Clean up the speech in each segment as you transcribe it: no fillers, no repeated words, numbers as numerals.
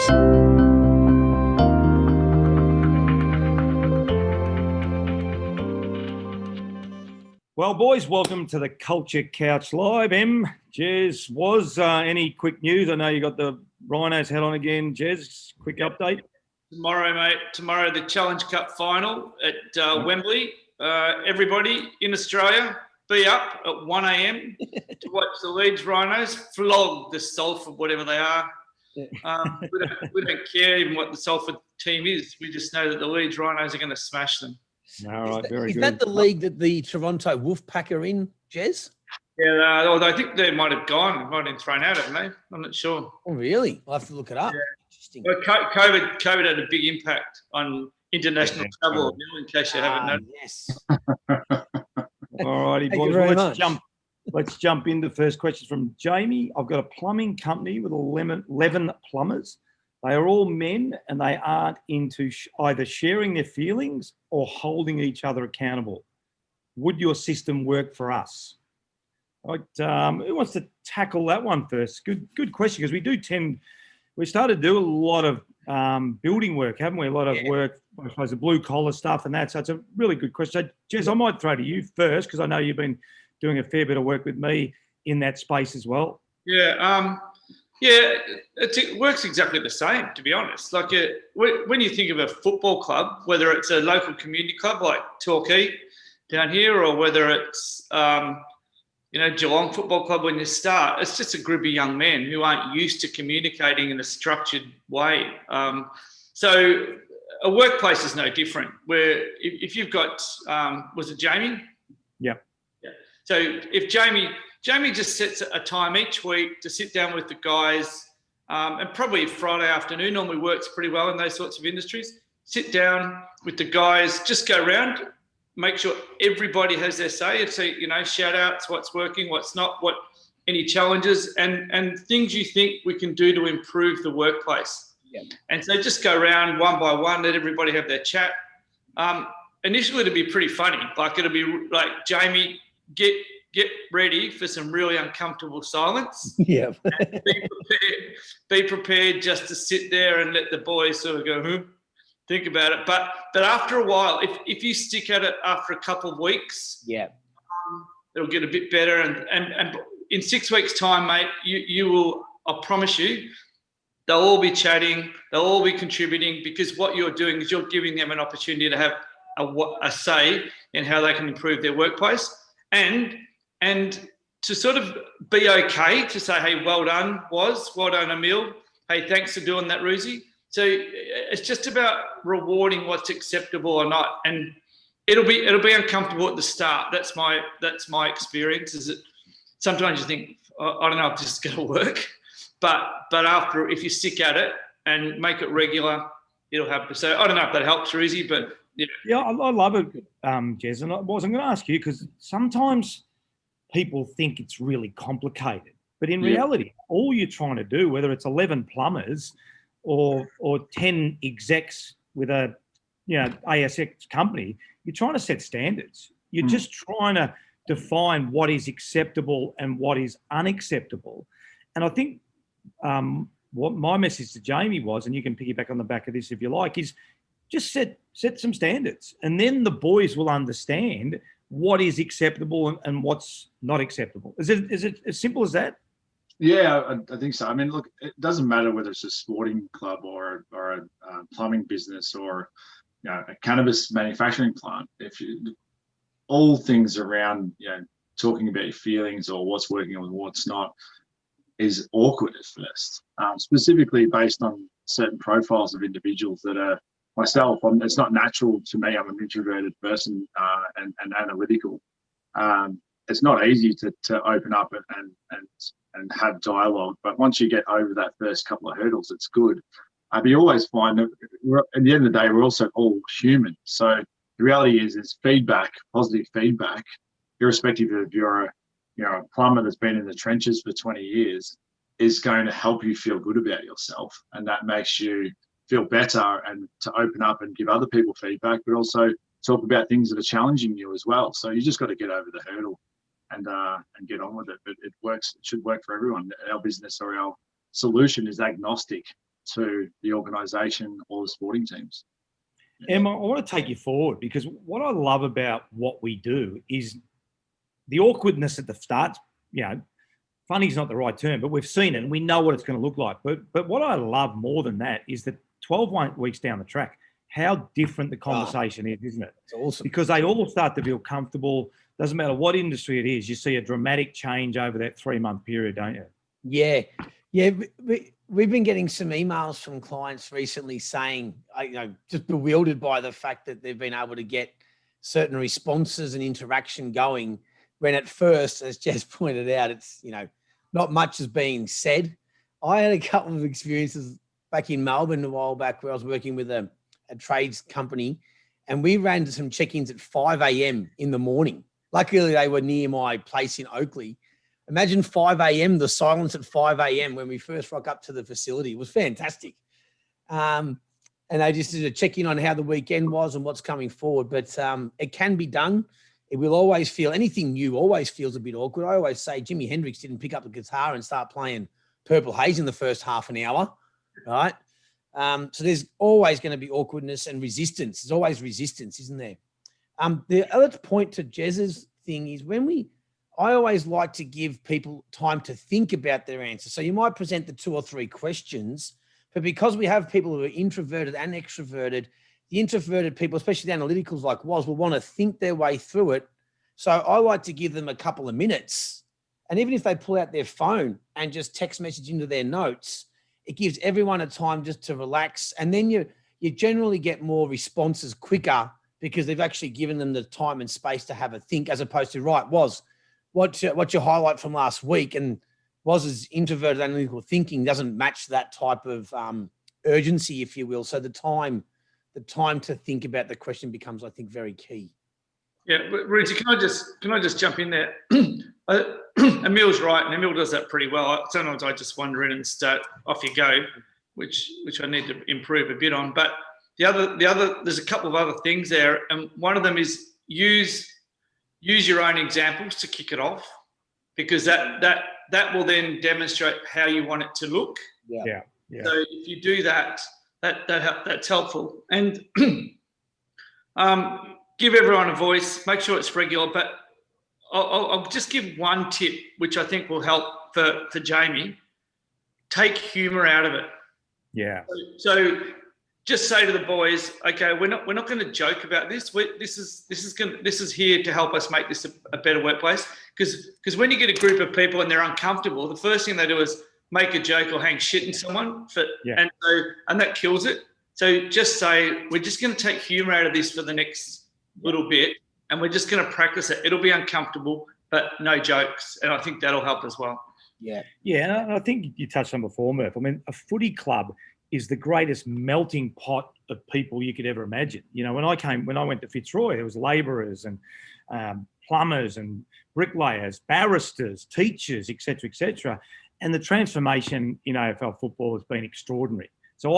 Well, boys, welcome to the Culture Couch Live. Jez, any quick news? I know you got the Rhinos hat on again. Jez, quick update. Tomorrow, mate. Tomorrow, the Challenge Cup final at Wembley. Everybody in Australia, be up at 1 a.m. to watch the Leeds Rhinos flog the Salford, whatever they are. We don't care even what the Salford team is. We just know that the Leeds Rhinos are going to smash them. All right, very good. Is that the league that the Toronto Wolfpack are in, Jez? Yeah, although I think they might have been thrown out, haven't they? I'm not sure. Oh, really? I'll have to look it up. Yeah. Interesting. Well, COVID had a big impact on international travel, in case you haven't known. Yes. All righty, boys. Let's jump into the first question from Jamie. I've got a plumbing company with 11 plumbers. They are all men and they aren't into either sharing their feelings or holding each other accountable. Would your system work for us? Who wants to tackle that one first? Good question, because we started to do a lot of building work, haven't we? A lot of work, I suppose, the blue collar stuff and that. So it's a really good question. So, Jez, I might throw to you first, because I know you've been doing a fair bit of work with me in that space as well. Yeah. It works exactly the same, to be honest. Like when you think of a football club, whether it's a local community club like Torquay down here, or whether it's Geelong Football Club when you start, it's just a group of young men who aren't used to communicating in a structured way. So a workplace is no different. Where if you've got, was it Jamie? Yeah. So if Jamie just sets a time each week to sit down with the guys, and probably Friday afternoon normally works pretty well in those sorts of industries. Sit down with the guys, just go around, make sure everybody has their say. So, shout outs, what's working, what's not, any challenges and things you think we can do to improve the workplace. Yeah. And so just go around one by one, let everybody have their chat. Initially it'll be pretty funny. Like it'll be like, Jamie, get ready for some really uncomfortable silence. Yeah. Be prepared just to sit there and let the boys sort of go, think about it. But after a while, if you stick at it after a couple of weeks, it'll get a bit better. And in 6 weeks' time, mate, you will, I promise you, they'll all be chatting, they'll all be contributing, because what you're doing is you're giving them an opportunity to have a say in how they can improve their workplace. And to sort of be okay to say, hey, well done, well done, Emil. Hey, thanks for doing that, Ruzi. So it's just about rewarding what's acceptable or not. And it'll be uncomfortable at the start. That's my experience, is that sometimes you think, I don't know if this is going to work. But after, if you stick at it and make it regular, it'll happen. So I don't know if that helps, Ruzi, but yeah, I love it, Jez. And I wasn't going to ask you, because sometimes people think it's really complicated, but in reality, all you're trying to do, whether it's 11 plumbers or 10 execs with a ASX company, you're trying to set standards. You're just trying to define what is acceptable and what is unacceptable. And I think what my message to Jamie was, and you can piggyback on the back of this if you like, is just set some standards, and then the boys will understand what is acceptable and what's not acceptable. Is it as simple as that? Yeah, I think so. I mean, look, it doesn't matter whether it's a sporting club or a plumbing business or a cannabis manufacturing plant. All things around talking about your feelings or what's working and what's not is awkward at first, specifically based on certain profiles of individuals that are myself. It's not natural to me. I'm an introverted person and analytical. It's not easy to open up and have dialogue, but once you get over that first couple of hurdles, it's good. But you always find that at the end of the day, we're also all human. So the reality is feedback, positive feedback, irrespective of if you're a plumber that's been in the trenches for 20 years, is going to help you feel good about yourself. And that makes you feel better and to open up and give other people feedback, but also talk about things that are challenging you as well. So you just got to get over the hurdle and get on with it. But it works. It should work for everyone. Our business or our solution is agnostic to the organisation or the sporting teams. Emma, I want to take you forward, because what I love about what we do is the awkwardness at the start. Funny's not the right term, but we've seen it and we know what it's going to look like. But what I love more than that is that 12 weeks down the track, how different the conversation is, isn't it? It's awesome. Because they all start to feel comfortable. Doesn't matter what industry it is, you see a dramatic change over that 3-month period, don't you? Yeah. We've been getting some emails from clients recently saying, just bewildered by the fact that they've been able to get certain responses and interaction going, when at first, as Jez pointed out, it's, not much is being said. I had a couple of experiences back in Melbourne a while back where I was working with a trades company, and we ran some check-ins at 5 a.m. in the morning. Luckily, they were near my place in Oakley. Imagine 5 a.m., the silence at 5 a.m. when we first rock up to the facility. It was fantastic. And they just did a check-in on how the weekend was and what's coming forward. But it can be done. It will always feel, anything new always feels a bit awkward. I always say Jimi Hendrix didn't pick up the guitar and start playing Purple Haze in the first half an hour, right? So there's always going to be awkwardness and resistance. There's always resistance, isn't there? The other point to Jez's thing is I always like to give people time to think about their answer. So you might present the 2 or 3 questions, but because we have people who are introverted and extroverted, the introverted people, especially the analyticals like Woz, will want to think their way through it. So I like to give them a couple of minutes. And even if they pull out their phone and just text message into their notes, it gives everyone a time just to relax. And then you generally get more responses quicker because they've actually given them the time and space to have a think, as opposed to, right, Woz, what's your highlight from last week? And Woz's introverted analytical thinking doesn't match that type of urgency, if you will. So the time to think about the question becomes, I think, very key. Yeah, Rudy, can I just jump in there? Emil's right, and Emil does that pretty well. Sometimes I just wander in and start, off you go, which I need to improve a bit on. But the other, there's a couple of other things there, and one of them is use your own examples to kick it off, because that will then demonstrate how you want it to look. Yeah. So if you do that, that's helpful. And give everyone a voice, make sure it's regular. But I'll just give one tip, which I think will help for Jamie. Take humour out of it. Yeah. So just say to the boys, okay, we're not going to joke about this. This is here to help us make this a better workplace. Because when you get a group of people and they're uncomfortable, the first thing they do is make a joke or hang shit in someone, and that kills it. So just say, we're just going to take humour out of this for the next little bit, and we're just going to practice it. It'll be uncomfortable, but no jokes, and I think that'll help as well. Yeah, and I think you touched on before, Murph. I mean, a footy club is the greatest melting pot of people you could ever imagine. When I went to Fitzroy, there was labourers and plumbers and bricklayers, barristers, teachers, etc. And the transformation in AFL football has been extraordinary. So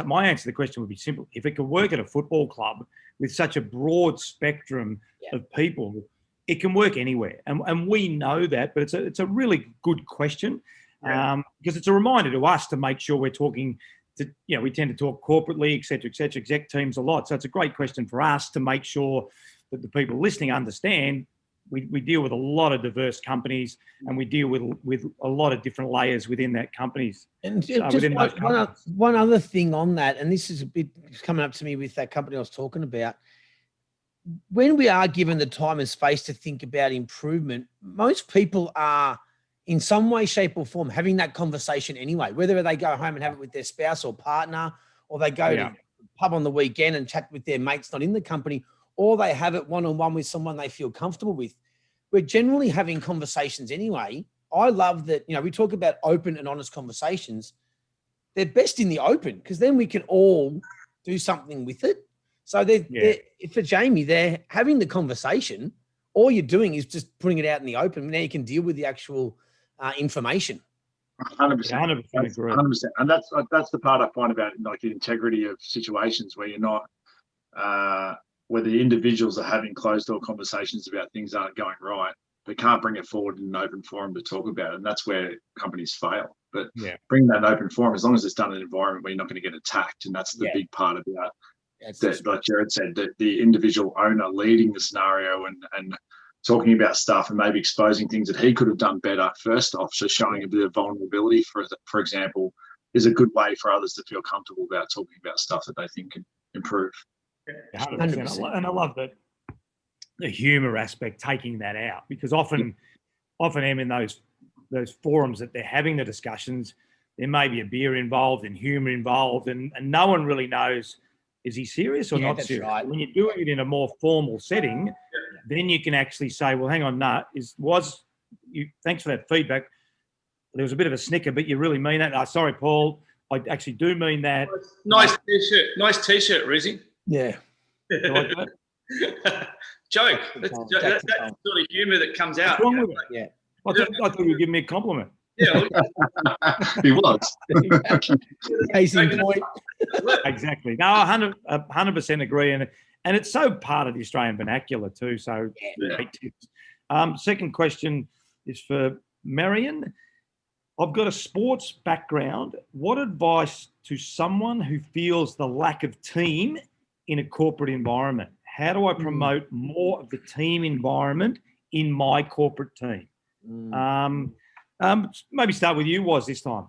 my answer to the question would be simple. If it could work at a football club with such a broad spectrum of people, it can work anywhere. And we know that, but it's a really good question because it's a reminder to us to make sure we're talking to, we tend to talk corporately, et cetera, exec teams a lot. So it's a great question for us to make sure that the people listening understand we deal with a lot of diverse companies, and we deal with a lot of different layers within that companies. And one other thing on that, and this is a bit coming up to me with that company I was talking about. When we are given the time and space to think about improvement, most people are in some way, shape or form having that conversation anyway, whether they go home and have it with their spouse or partner, or they go to the pub on the weekend and chat with their mates not in the company, or they have it one-on-one with someone they feel comfortable with. We're generally having conversations anyway. I love that, we talk about open and honest conversations. They're best in the open, because then we can all do something with it. So for Jamie, they're having the conversation. All you're doing is just putting it out in the open. Now you can deal with the actual information. 100%. 100%. And that's the part I find about like the integrity of situations where you're not, where the individuals are having closed door conversations about things that aren't going right, but can't bring it forward in an open forum to talk about it. And that's where companies fail. But Yeah. bring that open forum, as long as it's done in an environment where you're not going to get attacked. And that's the big part about that, like Jared said, that the individual owner leading the scenario and talking about stuff and maybe exposing things that he could have done better first off. So showing a bit of vulnerability, for example, is a good way for others to feel comfortable about talking about stuff that they think can improve. 100%. And I love that the humour aspect, taking that out, because often Em, in those forums that they're having the discussions, there may be a beer involved and humour involved, and no one really knows, is he serious or not serious? Right. When you're doing it in a more formal setting, then you can actually say, well, hang on, thanks for that feedback. There was a bit of a snicker, but you really mean that? Sorry, Paul, I actually do mean that. Nice t-shirt, Rizzy. Yeah. Joke. That's the sort of humour that comes out. What's wrong with it? Yeah. I thought you were giving me a compliment. Yeah. He was. Case in point. Exactly. No, 100% agree. And it's so part of the Australian vernacular too. So great tips. Second question is for Marion. I've got a sports background. What advice to someone who feels the lack of team in a corporate environment? How do I promote more of the team environment in my corporate team? Maybe start with you, Was, this time.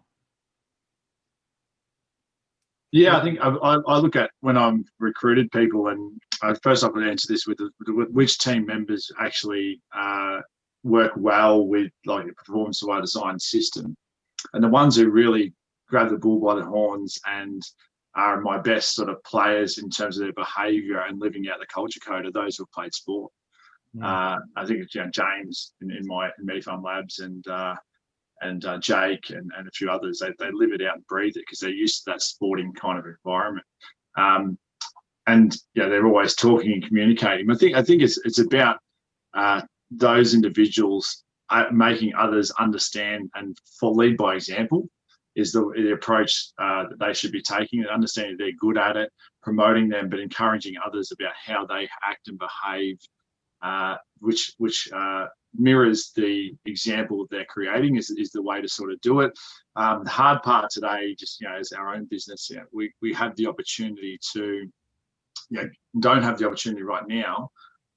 Yeah, I think I look at when I'm recruited people, and first I would answer this with which team members actually work well with like a performance by design system, and the ones who really grab the bull by the horns and are my best sort of players in terms of their behaviour and living out the culture code are those who have played sport. I think it's James in Medifarm Labs and Jake and a few others. They live it out and breathe it because they're used to that sporting kind of environment. And they're always talking and communicating. I think it's about those individuals making others understand and lead by example is the approach that they should be taking, and understanding they're good at it, promoting them, but encouraging others about how they act and behave, which mirrors the example they're creating is the way to sort of do it. The hard part today, just as our own business, we have the opportunity to, don't have the opportunity right now,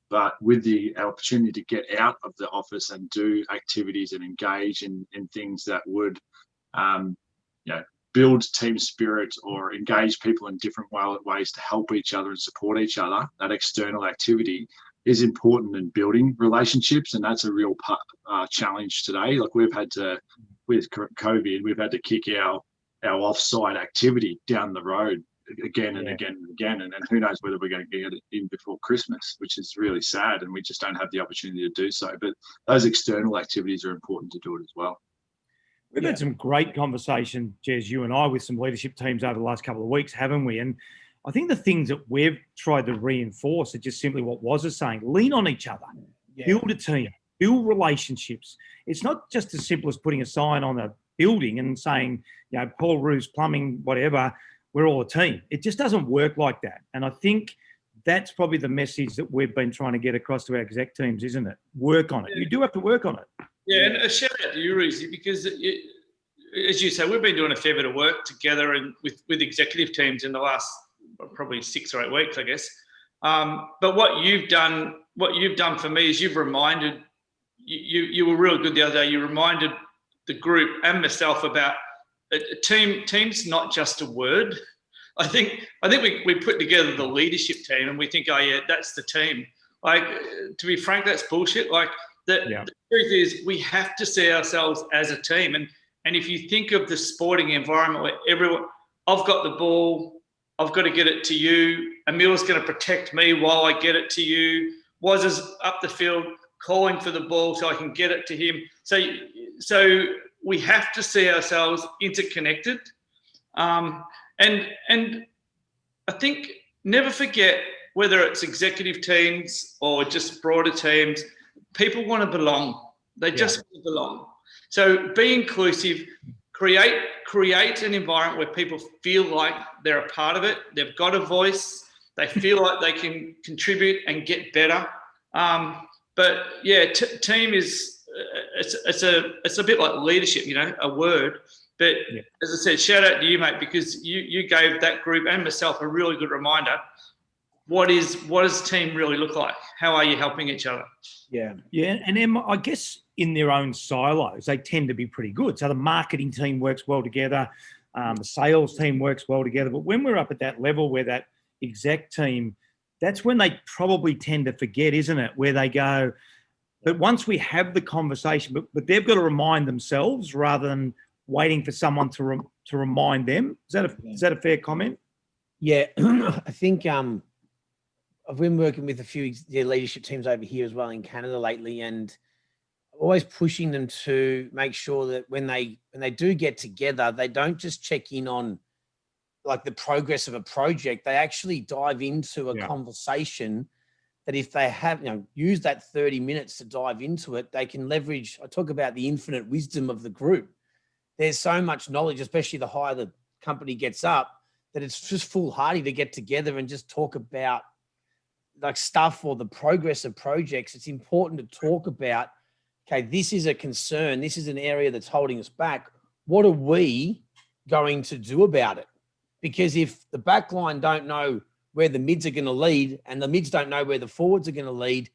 but with the opportunity to get out of the office and do activities and engage in things that would build team spirit or engage people in different ways to help each other and support each other. That external activity is important in building relationships, and that's a real challenge today. Like with COVID, we've had to kick our offsite activity down the road again and again and again, and who knows whether we're going to get it in before Christmas, which is really sad, and we just don't have the opportunity to do so. But those external activities are important to do it as well. We've had some great conversation, Jez, you and I, with some leadership teams over the last couple of weeks, haven't we? And I think the things that we've tried to reinforce are just simply what Was is saying. Lean on each other, build a team, build relationships. It's not just as simple as putting a sign on a building and saying, Paul Roos Plumbing, whatever, we're all a team. It just doesn't work like that. And I think that's probably the message that we've been trying to get across to our exec teams, isn't it? Work on it. You do have to work on it. Yeah, and a shout out to you, Reezy, because as you say, we've been doing a fair bit of work together and with executive teams in the last probably 6 or 8 weeks, I guess. But what you've done for me is you've reminded you were real good the other day. You reminded the group and myself about a team's not just a word. I think we put together the leadership team and we think, oh yeah, that's the team. Like, to be frank, that's bullshit. Like the truth is we have to see ourselves as a team. And if you think of the sporting environment where everyone, I've got the ball, I've got to get it to you. Emil's going to protect me while I get it to you. Was is up the field calling for the ball so I can get it to him. So we have to see ourselves interconnected. And I think never forget, whether it's executive teams or just broader teams, people want to belong. They just want to belong. So be inclusive, create an environment where people feel like they're a part of it. They've got a voice. They feel like they can contribute and get better. But yeah, team is, it's a bit like leadership, a word. But as I said, shout out to you, mate, because you gave that group and myself a really good reminder. What does team really look like? How are you helping each other? Yeah. And Em, I guess in their own silos, they tend to be pretty good. So the marketing team works well together. The sales team works well together. But when we're up at that level where that exec team, that's when they probably tend to forget, isn't it? Where they go, but once we have the conversation, but they've got to remind themselves rather than waiting for someone to remind them. Is that a fair comment? Yeah, I think I've been working with a few leadership teams over here as well in Canada lately, and always pushing them to make sure that when they do get together, they don't just check in on like the progress of a project. They actually dive into a conversation that if they have, use that 30 minutes to dive into it, they can leverage. I talk about the infinite wisdom of the group. There's so much knowledge, especially the higher the company gets up, that it's just foolhardy to get together and just talk about like stuff or the progress of projects. It's important to talk about, okay, this is a concern. This is an area that's holding us back. What are we going to do about it? Because if the back line don't know where the mids are going to lead and the mids don't know where the forwards are going to lead,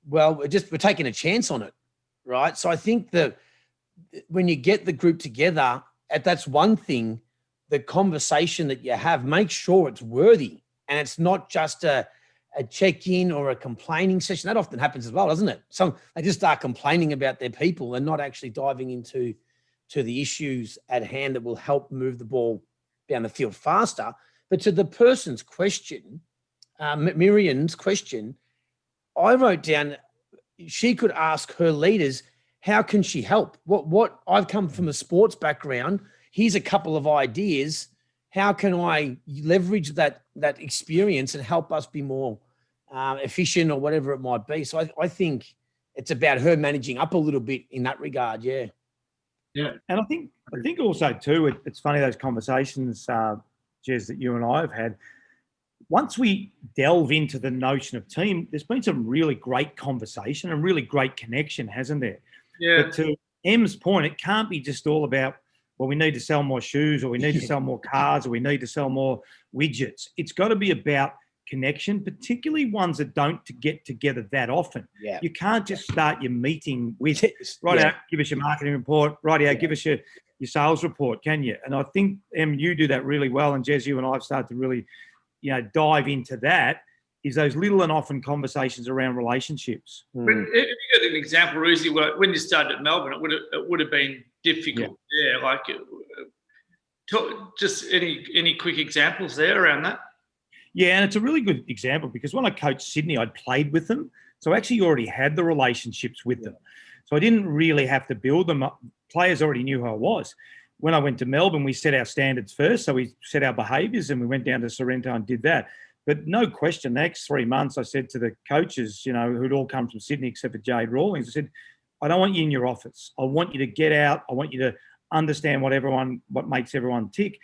well, we're taking a chance on it, right? So I think that when you get the group together, that's one thing, the conversation that you have, make sure it's worthy and it's not just a check-in or a complaining session. That often happens as well, doesn't it? They just start complaining about their people and not actually diving into the issues at hand that will help move the ball down the field faster. But to the person's question, Miriam's question, I wrote down, she could ask her leaders, how can she help? What I've come from a sports background. Here's a couple of ideas. How can I leverage that experience and help us be more efficient or whatever it might be? So I think it's about her managing up a little bit in that regard. Yeah. Yeah. And I think also too, it's funny, those conversations, Jez, that you and I have had, once we delve into the notion of team, there's been some really great conversation and really great connection, hasn't there? Yeah. But to Em's point, it can't be just all about, well, we need to sell more shoes, or we need to sell more cars, or we need to sell more widgets. It's got to be about connection, particularly ones that don't get together that often. Yeah. You can't just start your meeting with, right, give us your marketing report, right, give us your sales report, can you? And I think, Em, you do that really well, and Jez, you and I have started to really, dive into that, is those little and often conversations around relationships. But if you got an example, Ruzi, when you started at Melbourne, it would have been difficult. Yeah, like just any quick examples there around that. Yeah, and it's a really good example because when I coached Sydney, I'd played with them. So I actually already had the relationships with them. So I didn't really have to build them up. Players already knew who I was. When I went to Melbourne, we set our standards first. So we set our behaviours and we went down to Sorrento and did that. But no question, the next 3 months, I said to the coaches, who'd all come from Sydney except for Jade Rawlings, I said, I don't want you in your office. I want you to get out. I want you to understand what makes everyone tick.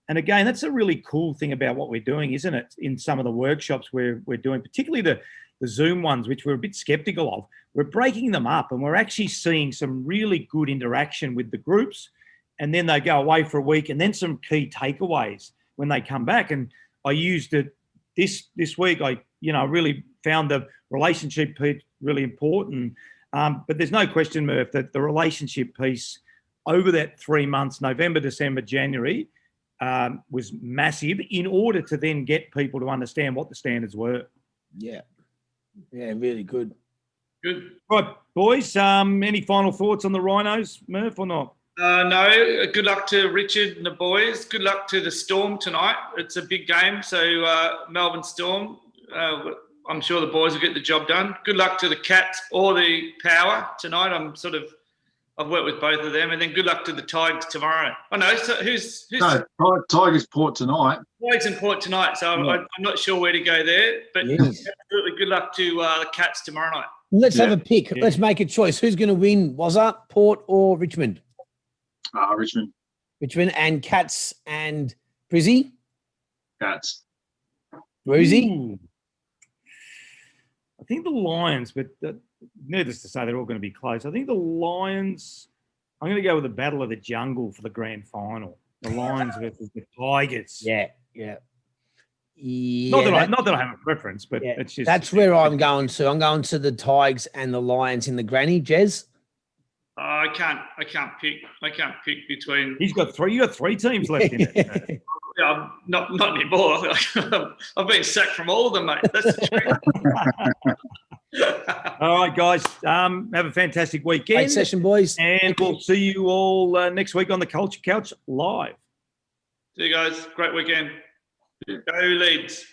And again, that's a really cool thing about what we're doing, isn't it? In some of the workshops we're doing, particularly the Zoom ones, which we're a bit skeptical of, we're breaking them up and we're actually seeing some really good interaction with the groups. And then they go away for a week, and then some key takeaways when they come back. And I used it this week. I really found the relationship piece really important. But there's no question, Murph, that the relationship piece over that 3 months, November, December, January, was massive in order to then get people to understand what the standards were. Yeah, really good. Good. Right, boys, any final thoughts on the Rhinos, Murph, or not? No, good luck to Richard and the boys. Good luck to the Storm tonight. It's a big game, so Melbourne Storm, I'm sure the boys will get the job done. Good luck to the Cats or the Power tonight. I've worked with both of them. And then good luck to the Tigers tomorrow. Oh, no, so who's Tigers Port tonight. Tigers and Port tonight, so I'm not sure where to go there. But absolutely good luck to the Cats tomorrow night. Let's have a pick. Yeah. Let's make a choice. Who's going to win, Wazza, Port or Richmond? Richmond. Richmond and Cats and Brizzy? Cats. Rosie? I think the Lions, but needless to say, they're all going to be close. I think the Lions I'm going to go with the Battle of the Jungle for the grand final. The Lions versus the Tigers. Yeah. Not that I have a preference, but it's just that's where I'm going to. I'm going to the Tigers and the Lions in the granny. Jez? I can't pick. I can't pick between. You got three teams left in it. Yeah, not anymore. I've been sacked from all of them, mate. That's the truth. All right, guys. Have a fantastic weekend. Great session, boys. And we'll see you all next week on the Culture Couch live. See you guys. Great weekend. Go Leeds.